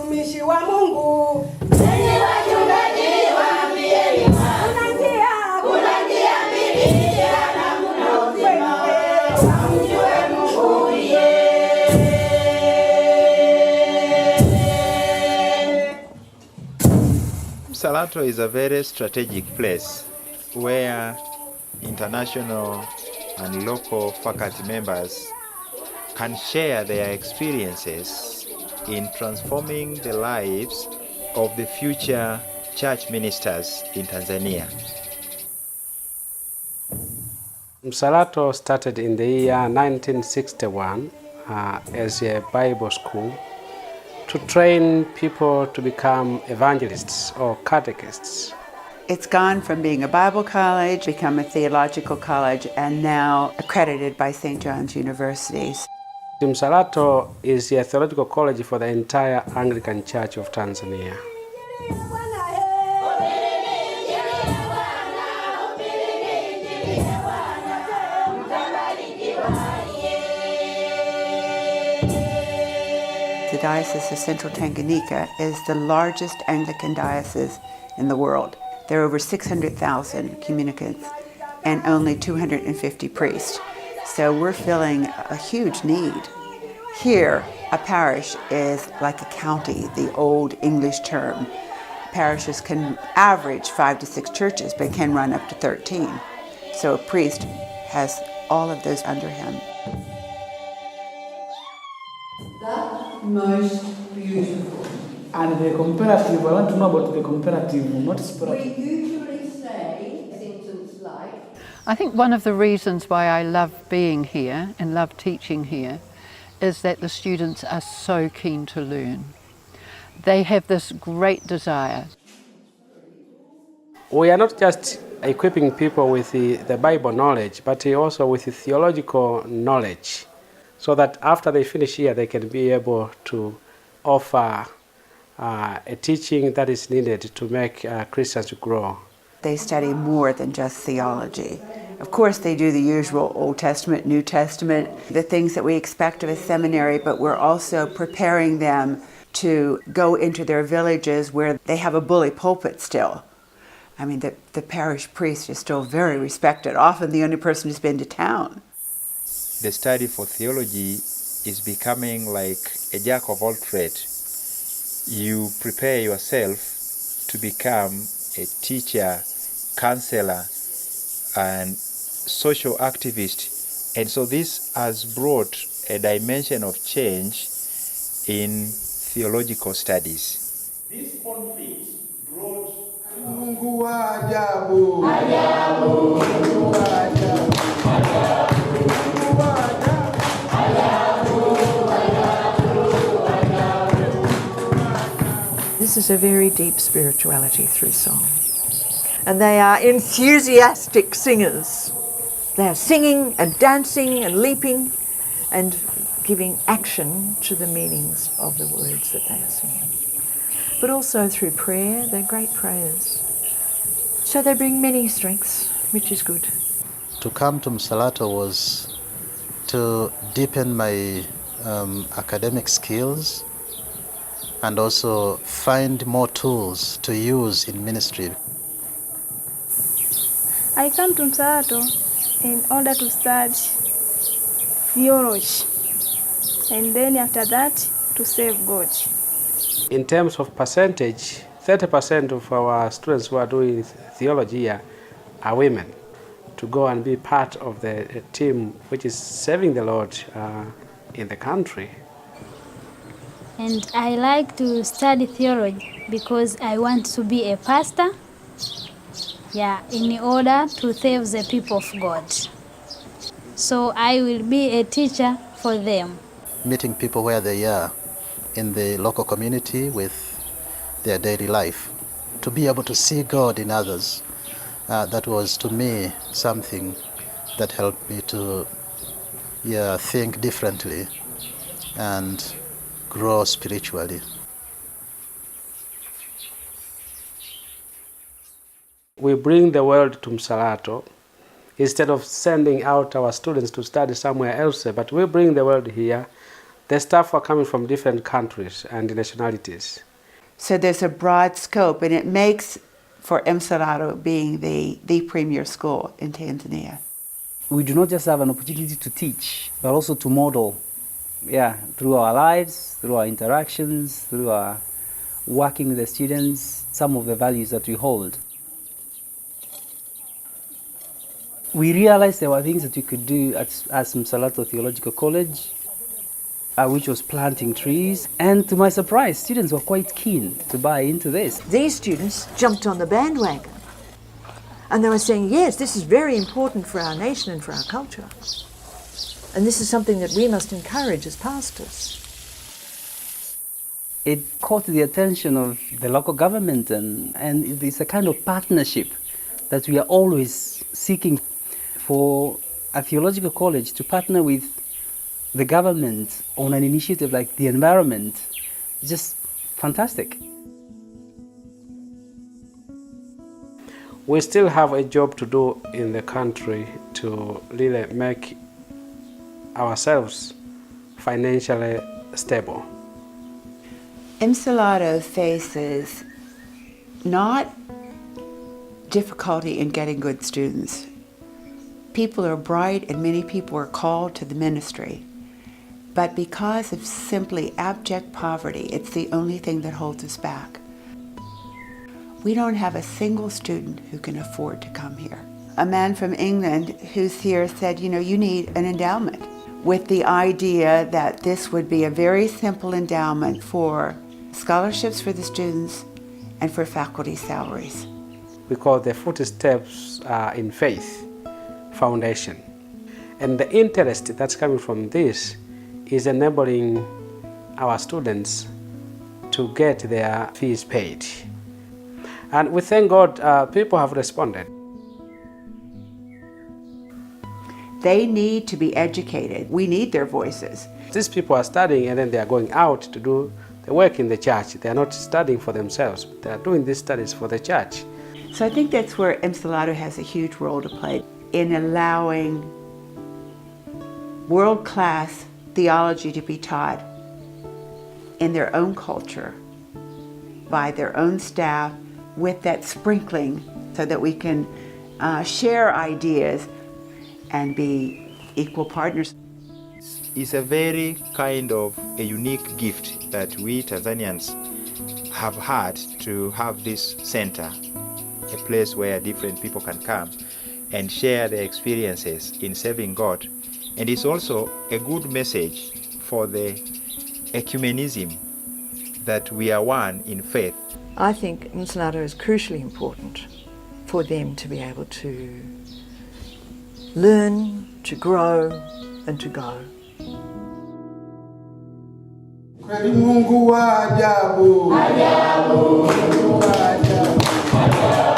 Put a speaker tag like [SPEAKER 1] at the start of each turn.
[SPEAKER 1] watumishi wa Mungu. Enyi wachungaji waambieni kuna njia mbili na kuna uzima wamjue Mungu
[SPEAKER 2] Msalato is a very strategic place where international and local faculty members can share their experiences in transforming the lives of the future church ministers in Tanzania.
[SPEAKER 3] Msalato started in the year 1961 as a Bible school to train people to become evangelists or catechists.
[SPEAKER 4] It's gone from being a Bible college, become a theological college, and now accredited by St. John's University.
[SPEAKER 3] Msalato is a theological college for the entire Anglican Church of Tanzania.
[SPEAKER 4] The Diocese of Central Tanganyika is the largest Anglican diocese in the world. There are over 600,000 communicants and only 250 priests. So we're filling a huge need. Here, a parish is like a county, the old English term. Parishes can average 5 to 6 churches, but can run up to 13. So a priest has all of those under him.
[SPEAKER 1] The most beautiful.
[SPEAKER 5] And the comparative, I want to know about the comparative, not separate.
[SPEAKER 1] We usually say sentences like,
[SPEAKER 6] I think one of the reasons why I love being here and love teaching here is that the students are so keen to learn. They have this great desire.
[SPEAKER 3] We are not just equipping people with the Bible knowledge, but also with the theological knowledge, so that after they finish here, they can be able to offer a teaching that is needed to make Christians grow.
[SPEAKER 4] They study more than just theology. Of course, they do the usual Old Testament, New Testament, the things that we expect of a seminary, but we're also preparing them to go into their villages where they have a bully pulpit still. I mean, the parish priest is still very respected, often the only person who's been to town.
[SPEAKER 2] The study for theology is becoming like a jack of all trades. You prepare yourself to become a teacher, counselor, and social activist. And so this has brought a dimension of change in theological studies.
[SPEAKER 7] This conflict brought
[SPEAKER 1] Mungu wa ajabu. Ajabu. Mungu wa ajabu. Ajabu. Mungu wa ajabu.
[SPEAKER 8] This is a very deep spirituality through song. And they are enthusiastic singers. They are singing and dancing and leaping and giving action to the meanings of the words that they are singing. But also through prayer, they're great prayers. So they bring many strengths, which is good.
[SPEAKER 9] To come to Msalato was to deepen my academic skills and also find more tools to use in ministry.
[SPEAKER 10] I come to Msalato in order to study theology, and then after that to serve God.
[SPEAKER 3] In terms of percentage, 30% of our students who are doing theology here are women, to go and be part of the team which is serving the Lord in the country.
[SPEAKER 10] And I like to study theology because I want to be a pastor, in order to save the people of God. So I will be a teacher for them.
[SPEAKER 9] Meeting people where they are in the local community with their daily life. To be able to see God in others, that was to me something that helped me to think differently and grow spiritually.
[SPEAKER 3] We bring the world to Msalato instead of sending out our students to study somewhere else, but we bring the world here The staff are coming from different countries and nationalities.
[SPEAKER 4] So there's a broad scope, and it makes for Msalato being the premier school in Tanzania.
[SPEAKER 11] We do not just have an opportunity to teach, but also to model, through our lives, through our interactions, through our working with the students, some of the values that we hold. We realized there were things that we could do as Msalato Theological College, which was planting trees. And to my surprise, students were quite keen to buy into this.
[SPEAKER 8] These students jumped on the bandwagon. And they were saying, yes, this is very important for our nation and for our culture. And this is something that we must encourage as pastors.
[SPEAKER 11] It caught the attention of the local government, and it's a kind of partnership that we are always seeking for a theological college to partner with the government on an initiative like the environment. It's just fantastic.
[SPEAKER 3] We still have a job to do in the country to really make ourselves financially stable.
[SPEAKER 4] Msalato faces not difficulty in getting good students. People are bright and many people are called to the ministry. But because of simply abject poverty, it's the only thing that holds us back. We don't have a single student who can afford to come here. A man from England who's here said, you need an endowment, with the idea that this would be a very simple endowment for scholarships for the students and for faculty salaries.
[SPEAKER 3] We call the footsteps in faith foundation. And the interest that's coming from this is enabling our students to get their fees paid. And we thank God people have responded.
[SPEAKER 4] They need to be educated. We need their voices.
[SPEAKER 3] These people are studying and then they are going out to do the work in the church. They are not studying for themselves, but they are doing these studies for the church.
[SPEAKER 4] So I think that's where Msalato has a huge role to play in allowing world-class theology to be taught in their own culture, by their own staff, with that sprinkling so that we can share ideas and be equal partners.
[SPEAKER 2] It's a very kind of a unique gift that we Tanzanians have had, to have this center, a place where different people can come and share their experiences in serving God. And it's also a good message for the ecumenism, that we are one in faith.
[SPEAKER 8] I think Msalato is crucially important for them to be able to learn, to grow, and to go.
[SPEAKER 1] Kweli Mungu wa ajabu. Ajabu. Mungu wa ajabu. Ajabu.